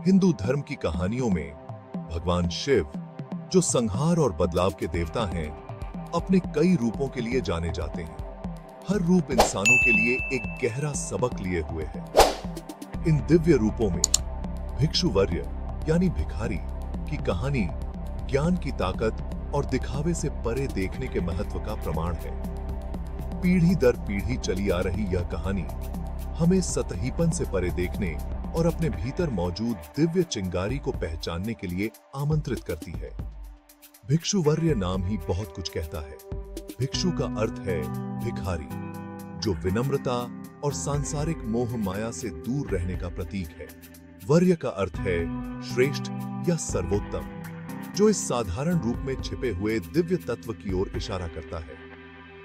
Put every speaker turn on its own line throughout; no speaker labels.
हिंदू धर्म की कहानियों में भगवान शिव, जो संहार और बदलाव के देवता हैं, अपने कई रूपों के लिए जाने जाते हैं। हर रूप इंसानों के लिए एक गहरा सबक लिए हुए है। इन दिव्य रूपों में भिक्षुवर्य यानी भिखारी की कहानी ज्ञान की ताकत और दिखावे से परे देखने के महत्व का प्रमाण है। पीढ़ी दर पीढ़ी चली आ रही यह कहानी हमें सतहीपन से परे देखने और अपने भीतर मौजूद दिव्य चिंगारी को पहचानने के लिए आमंत्रित करती है। भिक्षुवर्य नाम ही बहुत कुछ कहता है। भिक्षु का अर्थ है भिखारी, जो विनम्रता और सांसारिक मोह माया से दूर रहने का प्रतीक है। वर्य का अर्थ है श्रेष्ठ या सर्वोत्तम, जो इस साधारण रूप में छिपे हुए दिव्य तत्व की ओर इशारा करता है।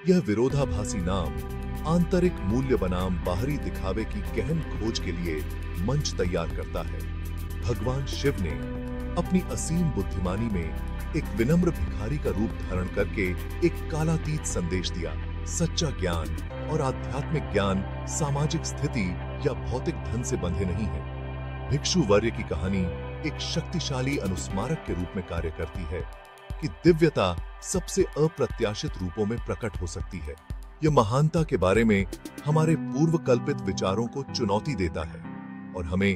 यह विरोधाभासी नाम आंतरिक मूल्य बनाम बाहरी दिखावे की गहन खोज के लिए मंच तैयार करता है। भगवान शिव ने अपनी असीम बुद्धिमानी में एक विनम्र भिखारी का रूप धारण करके एक कालातीत संदेश दिया। सच्चा ज्ञान और आध्यात्मिक ज्ञान सामाजिक स्थिति या भौतिक धन से बंधे नहीं है। भिक्षुवर्य की कहानी एक शक्तिशाली अनुस्मारक के रूप में कार्य करती है कि दिव्यता सबसे अप्रत्याशित रूपों में प्रकट हो सकती है। यह महानता के बारे में हमारे पूर्व कल्पित विचारों को चुनौती देता है और हमें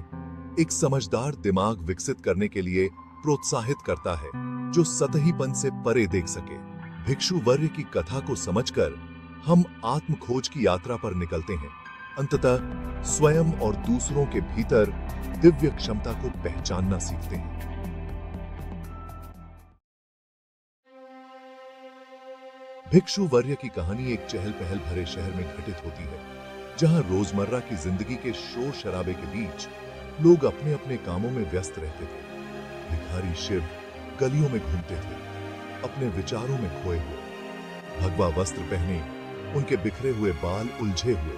एक समझदार दिमाग विकसित करने के लिए प्रोत्साहित करता है, जो सतहीपन से परे देख सके। भिक्षुवर्य की कथा को समझकर हम आत्म खोज की यात्रा पर निकलते हैं, अंततः स्वयं और दूसरों के भीतर दिव्य क्षमता को पहचानना सीखते हैं। भिक्षुवर्य की कहानी एक चहल पहल भरे शहर में घटित होती है, जहां रोजमर्रा की जिंदगी के शोर शराबे के बीच लोग अपने अपने कामों में व्यस्त रहते थे। भिखारी शिव गलियों में घूमते थे, अपने विचारों में खोए हुए। भगवा वस्त्र पहने, उनके बिखरे हुए बाल उलझे हुए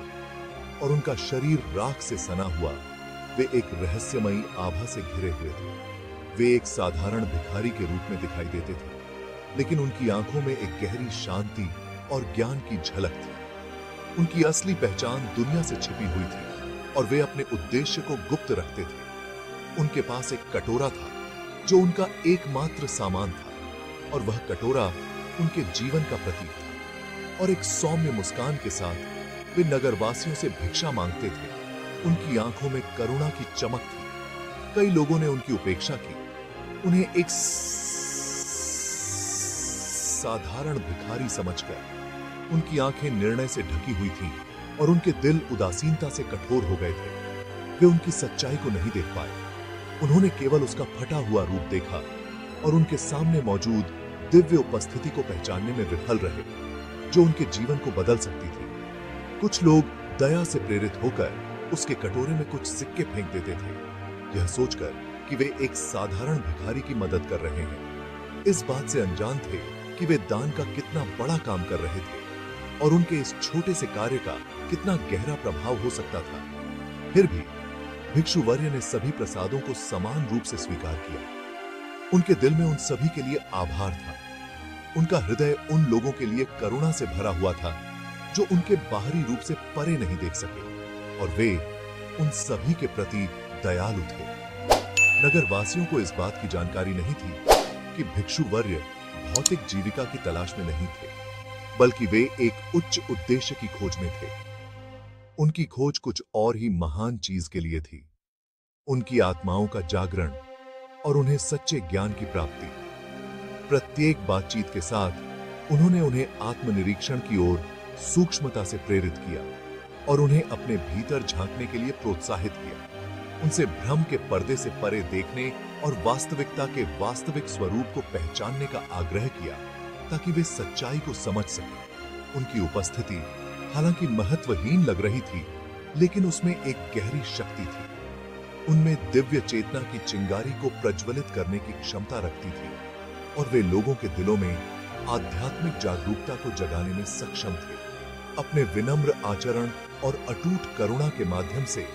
और उनका शरीर राख से सना हुआ, वे एक रहस्यमयी आभा से घिरे हुए थे। वे एक साधारण भिखारी के रूप में दिखाई देते थे, लेकिन उनकी आंखों में एक गहरी शांति और ज्ञान की झलक थी। उनकी असली पहचान दुनिया से छिपी हुई थी और वे अपने उद्देश्य को गुप्त रखते थे। उनके पास एक कटोरा था जो उनका एकमात्र सामान था, और वह कटोरा उनके जीवन का प्रतीक था। और एक सौम्य मुस्कान के साथ वे नगरवासियों से भिक्षा मांगते थे। उनकी आंखों में करुणा की चमक थी। कई लोगों ने उनकी उपेक्षा की, उन्हें एक साधारण भिखारी समझकर। उनकी आंखें निर्णय से ढकी हुई थीं और उनके दिल उदासीनता से कठोर हो गए थे। वे उनकी सच्चाई को नहीं देख पाए। उन्होंने केवल उसका फटा हुआ रूप देखा और उनके सामने मौजूद दिव्य उपस्थिति को पहचानने में विफल रहे, जो उनके जीवन को बदल सकती थी। कुछ लोग दया से प्रेरित होकर उसके कटोरे में कुछ सिक्के फेंक देते थे, यह सोचकर कि वे एक साधारण भिखारी की मदद कर रहे हैं। इस बात से अनजान थे कि वे दान का कितना बड़ा काम कर रहे थे और उनके इस छोटे से कार्य का कितना गहरा प्रभाव हो सकता था। फिर भी भिक्षुवर्य ने सभी प्रसादों को समान रूप से स्वीकार किया। उनके दिल में उन सभी के लिए आभार था। उनका हृदय उन लोगों के लिए करुणा से भरा हुआ था जो उनके बाहरी रूप से परे नहीं देख सके, और वे उन सभी के प्रति दयालु थे। नगरवासियों को इस बात की जानकारी नहीं थी कि भिक्षुवर्य भौतिक जीविका की तलाश में नहीं थे, बल्कि वे एक उच्च उद्देश्य की खोज में थे। उनकी खोज कुछ और ही महान चीज के लिए थी, उनकी आत्माओं का जागरण और उन्हें सच्चे ज्ञान की प्राप्ति। प्रत्येक बातचीत के साथ उन्होंने उन्हें आत्मनिरीक्षण की ओर सूक्ष्मता से प्रेरित किया और उन्हें अपने भीतर झांकने के लिए प्रोत्साहित किया। उनसे भ्रम के पर्दे से परे देखने और वास्तविकता के वास्तविक स्वरूप को पहचानने का आग्रह किया, ताकि वे सच्चाई को समझ सकें। उनकी उपस्थिति हालांकि महत्वहीन लग रही थी, लेकिन उसमें एक गहरी शक्ति थी। उनमें दिव्य चेतना की चिंगारी को प्रज्वलित करने की क्षमता रखती थी और वे लोगों के दिलों में आध्यात्मिक जागरूकता को जगाने में सक्षम थे। अपने विनम्र आचरण और अटूट करुणा के माध्यम से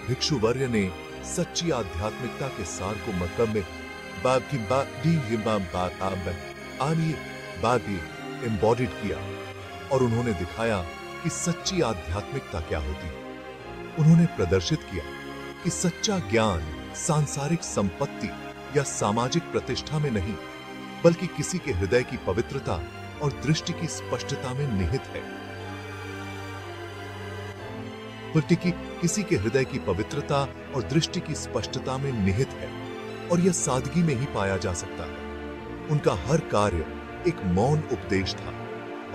भिक्षुवर्य ने सच्ची आध्यात्मिकता के सार को मतलब में एम्बॉडिड किया, और उन्होंने दिखाया कि सच्ची आध्यात्मिकता क्या होती है। उन्होंने प्रदर्शित किया कि सच्चा ज्ञान सांसारिक संपत्ति या सामाजिक प्रतिष्ठा में नहीं, बल्कि किसी के हृदय की पवित्रता और दृष्टि की स्पष्टता में निहित है। किसी के हृदय की पवित्रता और दृष्टि की स्पष्टता में निहित है, और यह सादगी में ही पाया जा सकता है। उनका हर कार्य एक मौन उपदेश था,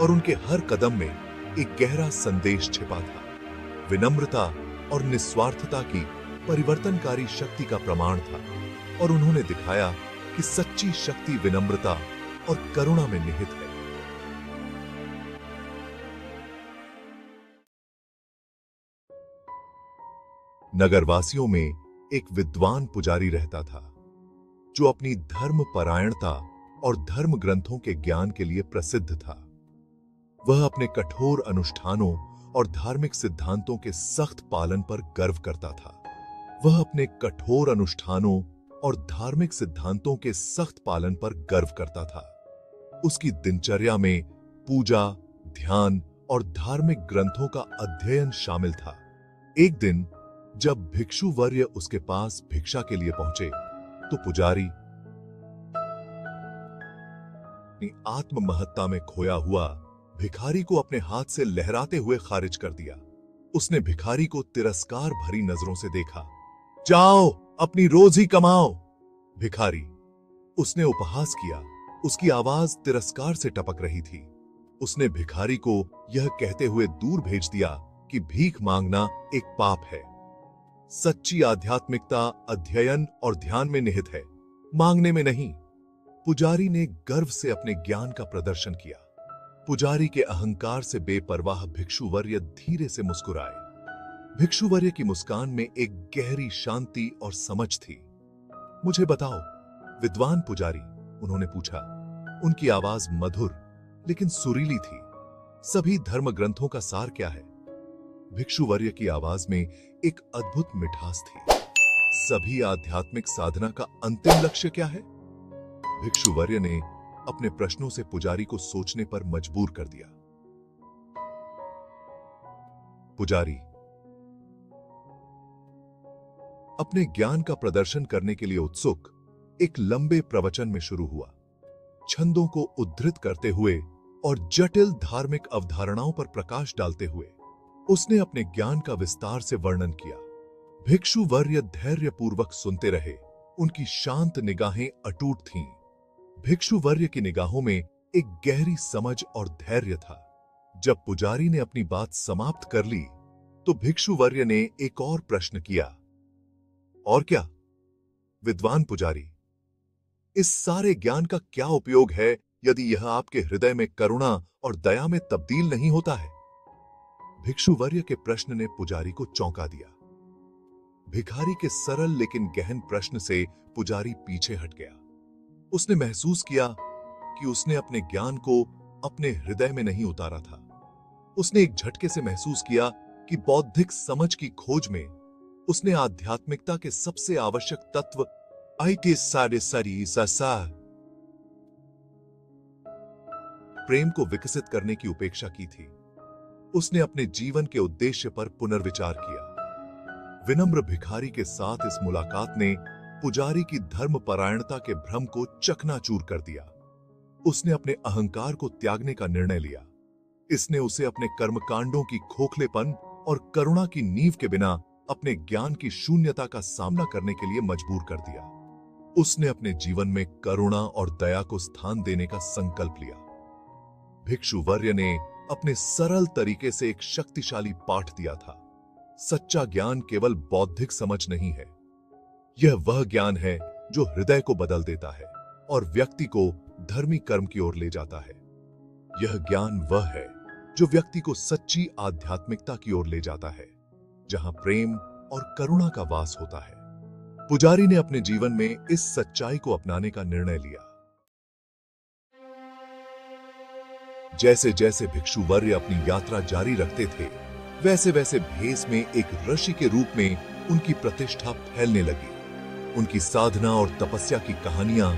और उनके हर कदम में एक गहरा संदेश छिपा था। विनम्रता और निस्वार्थता की परिवर्तनकारी शक्ति का प्रमाण था, और उन्होंने दिखाया कि सच्ची शक्ति विनम्रता और करुणा में निहित है। नगरवासियों में एक विद्वान पुजारी रहता था, जो अपनी धर्म परायणता और धर्म ग्रंथों के ज्ञान के लिए प्रसिद्ध था। वह अपने कठोर अनुष्ठानों और धार्मिक सिद्धांतों के सख्त पालन पर गर्व करता था। वह अपने कठोर अनुष्ठानों और धार्मिक सिद्धांतों के सख्त पालन पर गर्व करता था। उसकी दिनचर्या में पूजा, ध्यान और धार्मिक ग्रंथों का अध्ययन शामिल था। एक दिन जब भिक्षुवर्य उसके पास भिक्षा के लिए पहुंचे, तो पुजारी अपनी आत्म महत्ता में खोया हुआ भिखारी को अपने हाथ से लहराते हुए खारिज कर दिया। उसने भिखारी को तिरस्कार भरी नजरों से देखा। जाओ, अपनी रोजी कमाओ। भिखारी, उसने उपहास किया। उसकी आवाज तिरस्कार से टपक रही थी। उसने भिखारी को यह कहते हुए दूर भेज दिया कि भीख मांगना एक पाप है। सच्ची आध्यात्मिकता अध्ययन और ध्यान में निहित है, मांगने में नहीं। पुजारी ने गर्व से अपने ज्ञान का प्रदर्शन किया। पुजारी के अहंकार से बेपरवाह भिक्षुवर्य धीरे से मुस्कुराए। भिक्षुवर्य की मुस्कान में एक गहरी शांति और समझ थी। मुझे बताओ, विद्वान पुजारी, उन्होंने पूछा। उनकी आवाज मधुर लेकिन सुरीली थी। सभी धर्म ग्रंथों का सार क्या है? भिक्षुवर्य की आवाज में एक अद्भुत मिठास थी। सभी आध्यात्मिक साधना का अंतिम लक्ष्य क्या है? भिक्षुवर्य ने अपने प्रश्नों से पुजारी को सोचने पर मजबूर कर दिया। पुजारी अपने ज्ञान का प्रदर्शन करने के लिए उत्सुक एक लंबे प्रवचन में शुरू हुआ, छंदों को उद्धृत करते हुए और जटिल धार्मिक अवधारणाओं पर प्रकाश डालते हुए उसने अपने ज्ञान का विस्तार से वर्णन किया। भिक्षुवर्य धैर्यपूर्वक सुनते रहे। उनकी शांत निगाहें अटूट थीं। भिक्षुवर्य की निगाहों में एक गहरी समझ और धैर्य था। जब पुजारी ने अपनी बात समाप्त कर ली, तो भिक्षुवर्य ने एक और प्रश्न किया। और क्या? विद्वान पुजारी, इस सारे ज्ञान का क्या उपयोग है यदि यह आपके हृदय में करुणा और दया में तब्दील नहीं होता है? भिक्षुवर्य के प्रश्न ने पुजारी को चौंका दिया। भिखारी के सरल लेकिन गहन प्रश्न से पुजारी पीछे हट गया। उसने महसूस किया कि उसने अपने ज्ञान को अपने हृदय में नहीं उतारा था। उसने एक झटके से महसूस किया कि बौद्धिक समझ की खोज में उसने आध्यात्मिकता के सबसे आवश्यक तत्व प्रेम को विकसित करने की उपेक्षा की थी। उसने अपने जीवन के उद्देश्य पर पुनर्विचार किया। विनम्र भिखारी के साथ इस मुलाकात ने पुजारी की धर्मपरायणता के भ्रम को चकनाचूर कर दिया। उसने अपने अहंकार को त्यागने का निर्णय लिया। इसने उसे अपने कर्मकांडों की खोखलेपन और करुणा की नींव के बिना अपने ज्ञान की शून्यता का सामना करने के लिए मजबूर कर दिया। उसने अपने जीवन में करुणा और दया को स्थान देने का संकल्प लिया। भिक्षुवर्य ने अपने सरल तरीके से एक शक्तिशाली पाठ दिया था। सच्चा ज्ञान केवल बौद्धिक समझ नहीं है। यह वह ज्ञान है जो हृदय को बदल देता है और व्यक्ति को धर्मी कर्म की ओर ले जाता है। यह ज्ञान वह है जो व्यक्ति को सच्ची आध्यात्मिकता की ओर ले जाता है, जहां प्रेम और करुणा का वास होता है। पुजारी ने अपने जीवन में इस सच्चाई को अपनाने का निर्णय लिया। जैसे जैसे भिक्षुवर्य अपनी यात्रा जारी रखते थे, वैसे वैसे भेस में एक ऋषि के रूप में उनकी प्रतिष्ठा फैलने लगी। उनकी साधना और तपस्या की कहानियां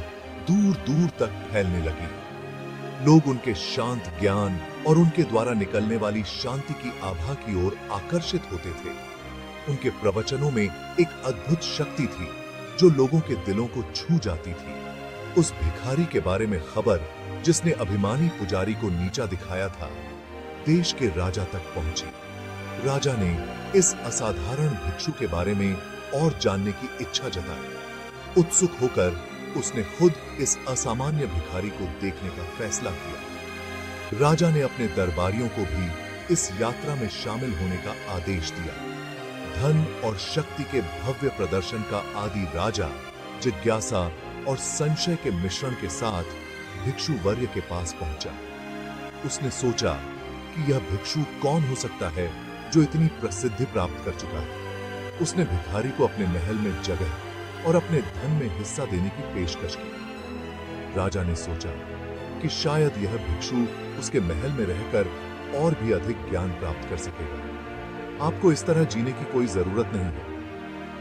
दूर दूर तक फैलने लगी। लोग उनके शांत ज्ञान और उनके द्वारा निकलने वाली शांति की आभा की ओर आकर्षित होते थे। उनके प्रवचनों में एक अद्भुत शक्ति थी जो लोगों के दिलों को छू जाती थी। उस भिखारी के बारे में खबर जिसने अभिमानी पुजारी को नीचा दिखाया था, देश के राजा तक पहुंची। राजा ने इस असाधारण भिक्षु के बारे में और जानने की इच्छा जताई। उत्सुक होकर उसने खुद इस असामान्य भिखारी को देखने का फैसला किया। राजा ने अपने दरबारियों को भी इस यात्रा में शामिल होने का आदेश दिया। धन और शक्ति के भव्य प्रदर्शन का आदि राजा जिज्ञासा और संशय के मिश्रण के साथ भिक्षु वर्य के पास पहुंचा। उसने सोचा कि यह भिक्षु कौन हो सकता है जो इतनी प्रसिद्धि प्राप्त कर चुका है। उसने भिखारी को अपने महल में जगह और अपने धन में हिस्सा देने की पेशकश की। राजा ने सोचा कि शायद यह भिक्षु उसके महल में रहकर और भी अधिक ज्ञान प्राप्त कर सकेगा। आपको इस तरह जीने की कोई जरूरत नहीं है,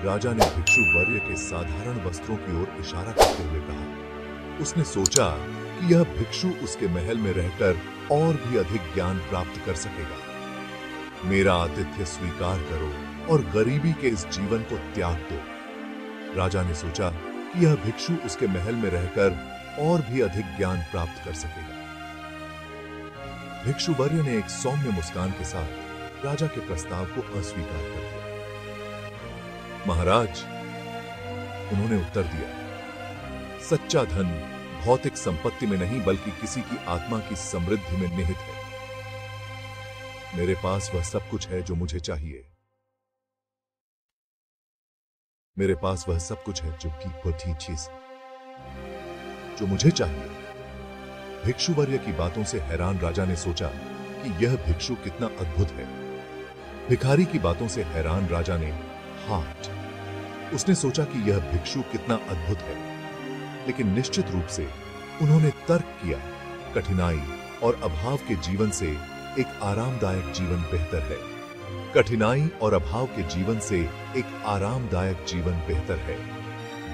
राजा ने भिक्षु वर्य के साधारण वस्त्रों की ओर इशारा करते हुए कहा। उसने सोचा कि यह भिक्षु उसके महल में रहकर और भी अधिक ज्ञान प्राप्त कर सकेगा। मेरा आतिथ्य स्वीकार करो और गरीबी के इस जीवन को त्याग दो। राजा ने सोचा कि यह भिक्षु उसके महल में रहकर और भी अधिक ज्ञान प्राप्त कर सकेगा। भिक्षु वर्य ने एक सौम्य मुस्कान के साथ राजा के प्रस्ताव को अस्वीकार कर दिया। महाराज, उन्होंने उत्तर दिया, सच्चा धन भौतिक संपत्ति में नहीं बल्कि किसी की आत्मा की समृद्धि में निहित है। मेरे पास वह सब कुछ है जो मुझे चाहिए। मेरे पास वह सब कुछ है जो मुझे चाहिए। भिक्षुवर्य की बातों से हैरान राजा ने सोचा कि यह भिक्षु कितना अद्भुत है। भिखारी की बातों से हैरान राजा ने उसने सोचा कि यह भिक्षु कितना अद्भुत है, लेकिन निश्चित रूप से उन्होंने तर्क किया, कठिनाई और अभाव के जीवन से एक आरामदायक जीवन बेहतर है। कठिनाई और अभाव के जीवन से एक आरामदायक जीवन बेहतर है।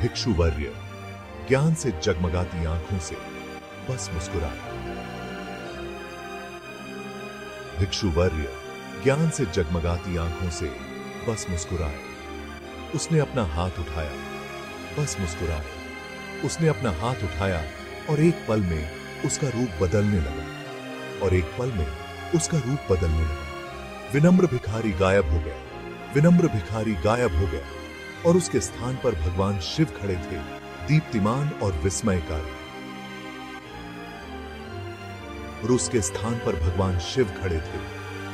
भिक्षुवर्य ज्ञान से जगमगाती आंखों से बस मुस्कुराए। भिक्षुवर्य ज्ञान से जगमगाती आंखों से बस मुस्कुराए। उसने अपना हाथ उठाया, बस मुस्कुराए। उसने अपना हाथ उठाया और एक पल में उसका रूप बदलने लगा, और एक पल में उसका रूप बदलने लगा। विनम्र भिखारी गायब हो गया। विनम्र भिखारी गायब हो गया और उसके स्थान पर भगवान शिव खड़े थे, दीप्तिमान और विस्मयकारी। और उसके स्थान पर भगवान शिव खड़े थे,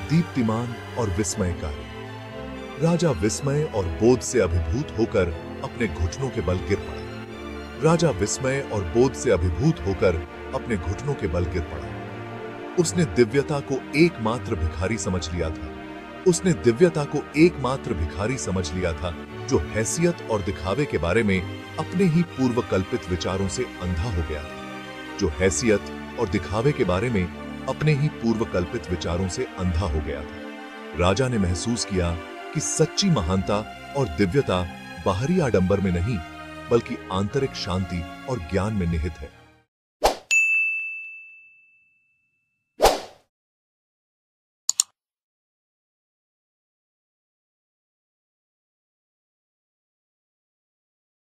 दीप्तिमान और विस्मयकारी। राजा विस्मय और बोध से अभिभूत होकर अपने घुटनों के बल गिर पड़ा। राजा विस्मय और बोध से अभिभूत होकर अपने घुटनों के बल गिर पड़ा। उसने दिव्यता को एकमात्र भिखारी समझ लिया था। उसने दिव्यता को एकमात्र भिखारी समझ लिया था जो हैसियत और दिखावे के बारे में अपने ही पूर्व कल्पित विचारों से अंधा हो गया था। जो हैसियत और दिखावे के बारे में अपने ही पूर्व कल्पित विचारों से अंधा हो गया था। राजा ने महसूस किया कि सच्ची महानता और दिव्यता बाहरी आडंबर में नहीं बल्कि आंतरिक शांति और ज्ञान में निहित है।